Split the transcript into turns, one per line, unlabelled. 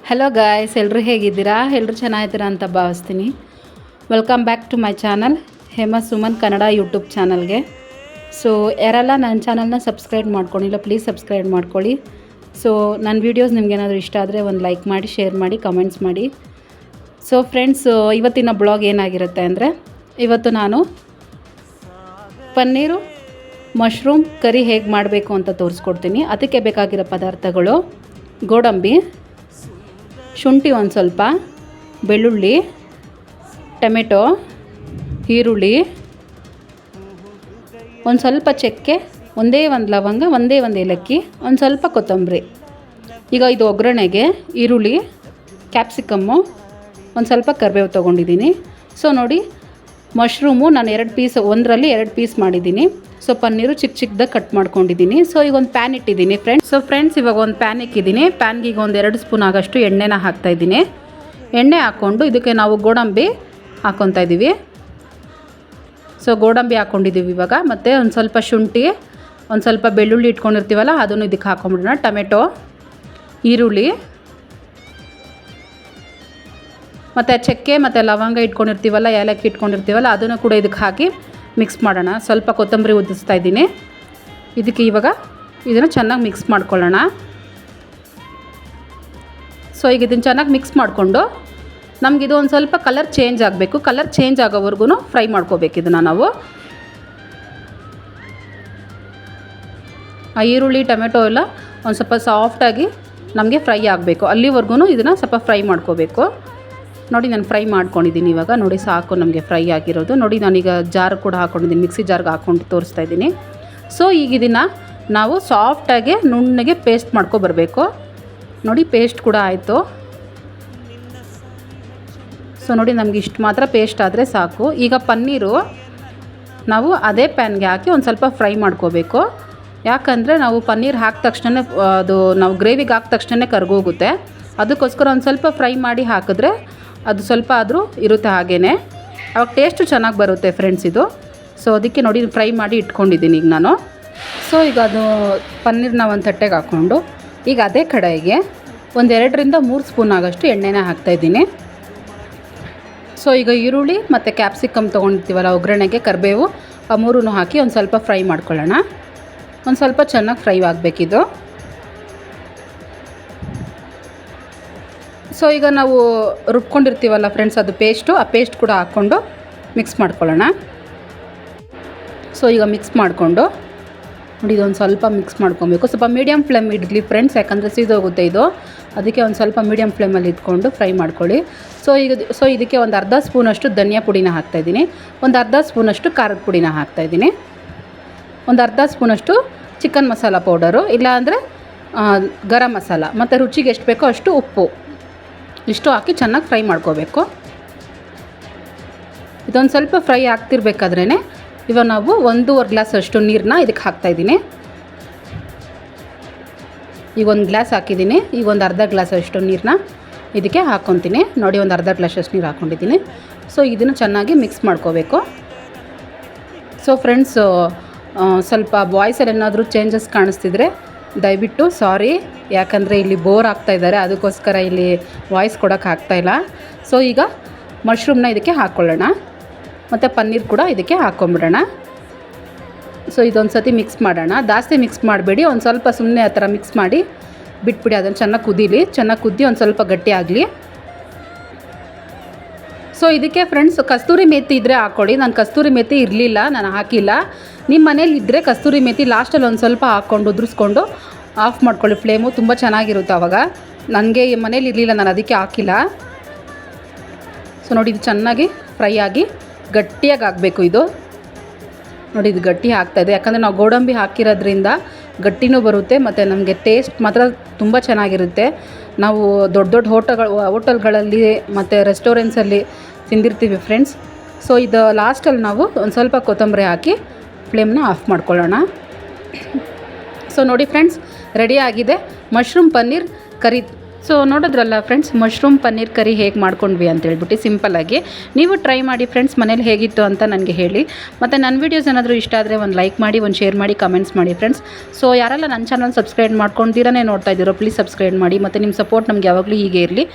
Hello guys, ಎಲ್ಲರೂ ಹೇಗಿದ್ದೀರಾ? ಎಲ್ಲರೂ ಚೆನ್ನಾಗಿದ್ದೀರಾ ಅಂತ ಭಾವಿಸ್ತೀನಿ. Welcome back to my channel Hema Suman Kannada YouTube ಚಾನಲ್ಗೆ. ಸೊ ಯಾರೆಲ್ಲ ನನ್ನ ಚಾನಲ್ನ ಸಬ್ಸ್ಕ್ರೈಬ್ ಮಾಡ್ಕೊಂಡಿಲ್ಲ, ಪ್ಲೀಸ್ ಸಬ್ಸ್ಕ್ರೈಬ್ ಮಾಡ್ಕೊಳ್ಳಿ. ಸೊ ನನ್ನ ವೀಡಿಯೋಸ್ ನಿಮಗೇನಾದರೂ ಇಷ್ಟ ಆದರೆ ಒಂದು ಲೈಕ್ ಮಾಡಿ, ಶೇರ್ ಮಾಡಿ, ಕಮೆಂಟ್ಸ್ ಮಾಡಿ. ಸೊ ಫ್ರೆಂಡ್ಸ್, ಇವತ್ತಿನ ಬ್ಲಾಗ್ ಏನಾಗಿರುತ್ತೆ ಅಂದರೆ, ಇವತ್ತು ನಾನು ಪನ್ನೀರು ಮಶ್ರೂಮ್ ಕರಿ ಹೇಗೆ ಮಾಡಬೇಕು ಅಂತ ತೋರಿಸ್ಕೊಡ್ತೀನಿ. ಅದಕ್ಕೆ ಬೇಕಾಗಿರೋ ಪದಾರ್ಥಗಳು: ಗೋಡಂಬಿ, ಶುಂಠಿ ಒಂದು ಸ್ವಲ್ಪ, ಬೆಳ್ಳುಳ್ಳಿ, ಟೊಮೆಟೊ, ಈರುಳ್ಳಿ, ಒಂದು ಸ್ವಲ್ಪ ಚಕ್ಕೆ, ಒಂದೇ ಒಂದು ಲವಂಗ, ಒಂದೇ ಒಂದು ಏಲಕ್ಕಿ, ಒಂದು ಸ್ವಲ್ಪ ಕೊತ್ತಂಬರಿ. ಈಗ ಇದು ಒಗ್ಗರಣೆಗೆ ಈರುಳ್ಳಿ, ಕ್ಯಾಪ್ಸಿಕಮ್ಮು, ಒಂದು ಸ್ವಲ್ಪ ಕರಿಬೇವು ತೊಗೊಂಡಿದ್ದೀನಿ. ಸೊ ನೋಡಿ, ಮಶ್ರೂಮು ನಾನು 2 ಪೀಸ್, ಒಂದರಲ್ಲಿ 2 ಪೀಸ್ ಮಾಡಿದ್ದೀನಿ. ಸೊ ಪನ್ನೀರು ಚಿಕ್ಕ ಚಿಕ್ಕದಾಗಿ ಕಟ್ ಮಾಡ್ಕೊಂಡಿದ್ದೀನಿ. ಸೊ ಈಗ ಒಂದು ಪ್ಯಾನ್ ಇಟ್ಟಿದ್ದೀನಿ ಫ್ರೆಂಡ್ಸ್. ಇವಾಗ ಒಂದು ಪ್ಯಾನ್ ಇಕ್ಕಿದ್ದೀನಿ. ಪ್ಯಾನ್ಗೆ ಈಗ ಒಂದು 2 ಸ್ಪೂನ್ ಆಗೋಷ್ಟು ಎಣ್ಣೆನ ಹಾಕ್ತಾಯಿದ್ದೀನಿ. ಎಣ್ಣೆ ಹಾಕ್ಕೊಂಡು ಇದಕ್ಕೆ ನಾವು ಗೋಡಂಬಿ ಹಾಕ್ಕೊತಾ ಇದ್ದೀವಿ. ಸೊ ಗೋಡಂಬಿ ಹಾಕ್ಕೊಂಡಿದ್ದೀವಿ ಇವಾಗ. ಮತ್ತು ಒಂದು ಸ್ವಲ್ಪ ಶುಂಠಿ, ಒಂದು ಸ್ವಲ್ಪ ಬೆಳ್ಳುಳ್ಳಿ ಇಟ್ಕೊಂಡಿರ್ತೀವಲ್ಲ ಅದನ್ನು ಇದಕ್ಕೆ ಹಾಕ್ಕೊಂಬಿಡೋಣ. ಟೊಮೆಟೊ, ಈರುಳ್ಳಿ ಮತ್ತು ಚಕ್ಕೆ ಮತ್ತು ಲವಂಗ ಇಟ್ಕೊಂಡಿರ್ತೀವಲ್ಲ, ಏಲಕ್ಕಿ ಇಟ್ಕೊಂಡಿರ್ತೀವಲ್ಲ ಅದನ್ನು ಕೂಡ ಇದಕ್ಕೆ ಹಾಕಿ ಮಿಕ್ಸ್ ಮಾಡೋಣ. ಸ್ವಲ್ಪ ಕೊತ್ತಂಬರಿ ಉದಿಸ್ತಾ ಇದ್ದೀನಿ. ಇದಕ್ಕೆ ಇವಾಗ ಇದನ್ನು ಚೆನ್ನಾಗಿ ಮಿಕ್ಸ್ ಮಾಡ್ಕೊಳ್ಳೋಣ. ಸೊ ಈಗ ಇದನ್ನು ಚೆನ್ನಾಗಿ ಮಿಕ್ಸ್ ಮಾಡಿಕೊಂಡು ನಮಗಿದು ಒಂದು ಸ್ವಲ್ಪ ಕಲರ್ ಚೇಂಜ್ ಆಗಬೇಕು. ಕಲರ್ ಚೇಂಜ್ ಆಗೋವರೆಗೂ ಫ್ರೈ ಮಾಡ್ಕೋಬೇಕು ಇದನ್ನು ನಾವು. ಆ ಈರುಳ್ಳಿ ಟೊಮೆಟೊ ಎಲ್ಲ ಒಂದು ಸ್ವಲ್ಪ ಸಾಫ್ಟಾಗಿ ನಮಗೆ ಫ್ರೈ ಆಗಬೇಕು. ಅಲ್ಲಿವರೆಗೂ ಇದನ್ನು ಸ್ವಲ್ಪ ಫ್ರೈ ಮಾಡ್ಕೋಬೇಕು. ನೋಡಿ, ನಾನು ಫ್ರೈ ಮಾಡ್ಕೊಂಡಿದ್ದೀನಿ ಇವಾಗ. ನೋಡಿ, ಸಾಕು ನಮಗೆ ಫ್ರೈ ಆಗಿರೋದು. ನೋಡಿ, ನಾನೀಗ ಜಾರ್ ಕೂಡ ಹಾಕ್ಕೊಂಡಿದ್ದೀನಿ, ಮಿಕ್ಸಿ ಜಾರ್ಗೆ ಹಾಕ್ಕೊಂಡು ತೋರಿಸ್ತಾ ಇದ್ದೀನಿ. ಸೊ ಈಗ ಇದನ್ನು ನಾವು ಸಾಫ್ಟಾಗಿ ನುಣ್ಣಗೆ ಪೇಸ್ಟ್ ಮಾಡ್ಕೊಬರಬೇಕು. ನೋಡಿ, ಪೇಸ್ಟ್ ಕೂಡ ಆಯಿತು. ಸೊ ನೋಡಿ, ನಮಗೆ ಇಷ್ಟು ಮಾತ್ರ ಪೇಸ್ಟ್ ಆದರೆ ಸಾಕು. ಈಗ ಪನ್ನೀರು ನಾವು ಅದೇ ಪ್ಯಾನ್ಗೆ ಹಾಕಿ ಒಂದು ಸ್ವಲ್ಪ ಫ್ರೈ ಮಾಡ್ಕೋಬೇಕು. ಯಾಕಂದರೆ ನಾವು ಪನ್ನೀರ್ ಹಾಕಿದ ತಕ್ಷಣ ಅದು ನಾವು ಗ್ರೇವಿಗೆ ಹಾಕಿದ ತಕ್ಷಣ ಕರ್ಗೋಗುತ್ತೆ. ಅದಕ್ಕೋಸ್ಕರ ಒಂದು ಸ್ವಲ್ಪ ಫ್ರೈ ಮಾಡಿ ಹಾಕಿದ್ರೆ ಅದು ಸ್ವಲ್ಪ ಆದರೂ ಇರುತ್ತೆ, ಹಾಗೇ ಅವಾಗ ಟೇಸ್ಟು ಚೆನ್ನಾಗಿ ಬರುತ್ತೆ ಫ್ರೆಂಡ್ಸ್ ಇದು. ಸೊ ಅದಕ್ಕೆ ನೋಡಿ, ಫ್ರೈ ಮಾಡಿ ಇಟ್ಕೊಂಡಿದ್ದೀನಿ ಈಗ ನಾನು. ಸೊ ಈಗ ಅದು ಪನ್ನೀರ್ನ ಒಂದು ತಟ್ಟೆಗೆ ಹಾಕ್ಕೊಂಡು ಈಗ ಅದೇ ಕಡೆಗೆ ಒಂದು 2ರಿಂದ 3 ಸ್ಪೂನ್ ಆಗೋಷ್ಟು ಎಣ್ಣೆನ ಹಾಕ್ತಾಯಿದ್ದೀನಿ. ಸೊ ಈಗ ಈರುಳ್ಳಿ ಮತ್ತು ಕ್ಯಾಪ್ಸಿಕಮ್ ತೊಗೊಂಡಿರ್ತೀವಲ್ಲ ಒಗ್ಗರಣೆಗೆ, ಕರಿಬೇವು, ಆ 3 ಹಾಕಿ ಒಂದು ಸ್ವಲ್ಪ ಫ್ರೈ ಮಾಡ್ಕೊಳ್ಳೋಣ. ಒಂದು ಸ್ವಲ್ಪ ಚೆನ್ನಾಗಿ ಫ್ರೈ ಆಗಬೇಕಿದು. ಸೊ ಈಗ ನಾವು ರುಬ್ಕೊಂಡಿರ್ತೀವಲ್ಲ ಫ್ರೆಂಡ್ಸ್, ಅದು ಪೇಸ್ಟು, ಆ ಪೇಸ್ಟ್ ಕೂಡ ಹಾಕ್ಕೊಂಡು ಮಿಕ್ಸ್ ಮಾಡ್ಕೊಳ್ಳೋಣ. ಸೊ ಈಗ ಮಿಕ್ಸ್ ಮಾಡಿಕೊಂಡು ನೋಡಿ, ಇದೊಂದು ಸ್ವಲ್ಪ ಮಿಕ್ಸ್ ಮಾಡ್ಕೊಬೇಕು. ಸ್ವಲ್ಪ ಮೀಡಿಯಮ್ ಫ್ಲೇಮ್ ಇಡಲಿ ಫ್ರೆಂಡ್ಸ್, ಯಾಕಂದರೆ ಸೀದೋಗುತ್ತೆ ಇದು. ಅದಕ್ಕೆ ಒಂದು ಸ್ವಲ್ಪ ಮೀಡಿಯಮ್ ಫ್ಲೇಮಲ್ಲಿ ಇಟ್ಕೊಂಡು ಫ್ರೈ ಮಾಡ್ಕೊಳ್ಳಿ. ಸೊ ಇದಕ್ಕೆ ಒಂದು ಅರ್ಧ ಸ್ಪೂನಷ್ಟು ಧನಿಯಾ ಪುಡಿನ ಹಾಕ್ತಾಯಿದ್ದೀನಿ, ಒಂದು ಅರ್ಧ ಸ್ಪೂನಷ್ಟು ಖಾರದ ಪುಡಿನ ಹಾಕ್ತಾಯಿದ್ದೀನಿ, ಒಂದು ಅರ್ಧ ಸ್ಪೂನಷ್ಟು ಚಿಕನ್ ಮಸಾಲ ಪೌಡರು, ಇಲ್ಲಾಂದರೆ ಗರಂ ಮಸಾಲ, ಮತ್ತು ರುಚಿಗೆ ಎಷ್ಟು ಬೇಕೋ ಅಷ್ಟು ಉಪ್ಪು, ಇಷ್ಟು ಹಾಕಿ ಚೆನ್ನಾಗಿ ಫ್ರೈ ಮಾಡ್ಕೋಬೇಕು. ಇದೊಂದು ಸ್ವಲ್ಪ ಫ್ರೈ ಆಗ್ತಿರ್ಬೇಕಾದ್ರೇ ಇವಾಗ ನಾವು 1.5 ಗ್ಲಾಸ್ ಅಷ್ಟು ನೀರನ್ನ ಇದಕ್ಕೆ ಹಾಕ್ತಾಯಿದ್ದೀನಿ. ಈಗ 1 ಗ್ಲಾಸ್ ಹಾಕಿದ್ದೀನಿ. ಈಗ ಒಂದು ಅರ್ಧ ಗ್ಲಾಸ್ ಅಷ್ಟು ನೀರನ್ನ ಇದಕ್ಕೆ ಹಾಕ್ಕೊತೀನಿ. ನೋಡಿ, ಒಂದು ಅರ್ಧ ಗ್ಲಾಸ್ ಅಷ್ಟು ನೀರು ಹಾಕ್ಕೊಂಡಿದ್ದೀನಿ. ಸೊ ಇದನ್ನು ಚೆನ್ನಾಗಿ ಮಿಕ್ಸ್ ಮಾಡ್ಕೋಬೇಕು. ಸೊ ಫ್ರೆಂಡ್ಸ್, ಸ್ವಲ್ಪ ವಾಯ್ಸಲ್ಲಿ ಏನಾದರೂ ಚೇಂಜಸ್ ಕಾಣಿಸ್ತಿದ್ರೆ ದಯವಿಟ್ಟು ಸಾರಿ, ಯಾಕಂದರೆ ಇಲ್ಲಿ ಬೋರ್ ಆಗ್ತಾಯಿದ್ದಾರೆ, ಅದಕ್ಕೋಸ್ಕರ ಇಲ್ಲಿ ವಾಯ್ಸ್ ಕೊಡೋಕ್ಕೆ ಆಗ್ತಾಯಿಲ್ಲ. ಸೊ ಈಗ ಮಶ್ರೂಮ್ನ ಇದಕ್ಕೆ ಹಾಕ್ಕೊಳ್ಳೋಣ, ಮತ್ತು ಪನ್ನೀರ್ ಕೂಡ ಇದಕ್ಕೆ ಹಾಕ್ಕೊಂಬಿಡೋಣ. ಸೊ ಇದೊಂದು ಸತಿ ಮಿಕ್ಸ್ ಮಾಡೋಣ. ಜಾಸ್ತಿ ಮಿಕ್ಸ್ ಮಾಡಬೇಡಿ, ಒಂದು ಸ್ವಲ್ಪ ಸುಮ್ಮನೆ ಆ ಥರ ಮಿಕ್ಸ್ ಮಾಡಿ ಬಿಟ್ಬಿಡಿ. ಅದನ್ನು ಚೆನ್ನಾಗಿ ಕುದೀಲಿ, ಚೆನ್ನಾಗಿ ಕುದ್ದಿ ಒಂದು ಸ್ವಲ್ಪ ಗಟ್ಟಿ ಆಗಲಿ. ಸೊ ಇದಕ್ಕೆ ಫ್ರೆಂಡ್ಸ್ ಕಸ್ತೂರಿ ಮೇಥಿ ಇದ್ದರೆ ಹಾಕ್ಕೊಳ್ಳಿ. ನಾನು ಕಸ್ತೂರಿ ಮೇಥಿ ಇರಲಿಲ್ಲ, ನಾನು ಹಾಕಿಲ್ಲ. ನಿಮ್ಮ ಮನೇಲಿ ಇದ್ದರೆ ಕಸ್ತೂರಿ ಮೇಥಿ ಲಾಸ್ಟಲ್ಲಿ ಒಂದು ಸ್ವಲ್ಪ ಹಾಕ್ಕೊಂಡು ಉದುರಿಸ್ಕೊಂಡು ಆಫ್ ಮಾಡ್ಕೊಳ್ಳಿ ಫ್ಲೇಮು, ತುಂಬ ಚೆನ್ನಾಗಿರುತ್ತೆ ಆವಾಗ. ನನಗೆ ಮನೇಲಿ ಇರಲಿಲ್ಲ, ನಾನು ಅದಕ್ಕೆ ಹಾಕಿಲ್ಲ. ಸೊ ನೋಡಿ, ಇದು ಚೆನ್ನಾಗಿ ಫ್ರೈ ಆಗಿ ಗಟ್ಟಿಯಾಗಿ ಆಗಬೇಕು ಇದು. ನೋಡಿ, ಇದು ಗಟ್ಟಿ ಆಗ್ತಾಯಿದೆ, ಯಾಕಂದರೆ ನಾವು ಗೋಡಂಬಿ ಹಾಕಿರೋದ್ರಿಂದ ಗಟ್ಟಿನೂ ಬರುತ್ತೆ, ಮತ್ತು ನಮಗೆ ಟೇಸ್ಟ್ ಮಾತ್ರ ತುಂಬ ಚೆನ್ನಾಗಿರುತ್ತೆ. ನಾವು ದೊಡ್ಡ ದೊಡ್ಡ ಹೋಟೆಲ್ಗಳಲ್ಲಿ ಮತ್ತು ರೆಸ್ಟೋರೆಂಟ್ಸಲ್ಲಿ ತಿಂದಿರ್ತೀವಿ ಫ್ರೆಂಡ್ಸ್. ಸೊ ಇದು ಲಾಸ್ಟಲ್ಲಿ ನಾವು ಒಂದು ಸ್ವಲ್ಪ ಕೊತ್ತಂಬರಿ ಹಾಕಿ ಫ್ಲೇಮ್ನ ಆಫ್ ಮಾಡ್ಕೊಳ್ಳೋಣ. ಸೊ ನೋಡಿ ಫ್ರೆಂಡ್ಸ್, ರೆಡಿ ಆಗಿದೆ ಮಶ್ರೂಮ್ ಪನ್ನೀರ್ ಕರಿ. ಸೊ ನೋಡಿದ್ರಲ್ಲ ಫ್ರೆಂಡ್ಸ್, ಮಶ್ರೂಮ್ ಪನ್ನೀರ್ ಕರಿ ಹೇಗೆ ಮಾಡ್ಕೊಂಡ್ವಿ ಅಂತ ಹೇಳ್ಬಿಟ್ಟು ಸಿಂಪಲ್ಲಾಗಿ. ನೀವು ಟ್ರೈ ಮಾಡಿ ಫ್ರೆಂಡ್ಸ್, ಮನೇಲಿ ಹೇಗಿತ್ತು ಅಂತ ನನಗೆ ಹೇಳಿ. ಮತ್ತು ನನ್ನ ವೀಡಿಯೋಸ್ ಏನಾದರೂ ಇಷ್ಟ ಆದರೆ ಒಂದು ಲೈಕ್ ಮಾಡಿ, ಒಂದು ಶೇರ್ ಮಾಡಿ, ಕಮೆಂಟ್ಸ್ ಮಾಡಿ ಫ್ರೆಂಡ್ಸ್. ಸೊ ಯಾರೆಲ್ಲ ನನ್ನ ಚಾನಲ್ ಸಬ್ಸ್ಕ್ರೈಬ್ ಮಾಡ್ಕೊಂಡಿರೇ ನೋಡ್ತಾ ಇದ್ದೀರೋ ಪ್ಲೀಸ್ ಸಬ್ಸ್ಕ್ರೈಬ್ ಮಾಡಿ. ಮತ್ತು ನಿಮ್ಮ ಸಪೋರ್ಟ್ ನಮ್ಗೆ ಯಾವಾಗಲೂ ಹೀಗೆ ಇರಲಿ.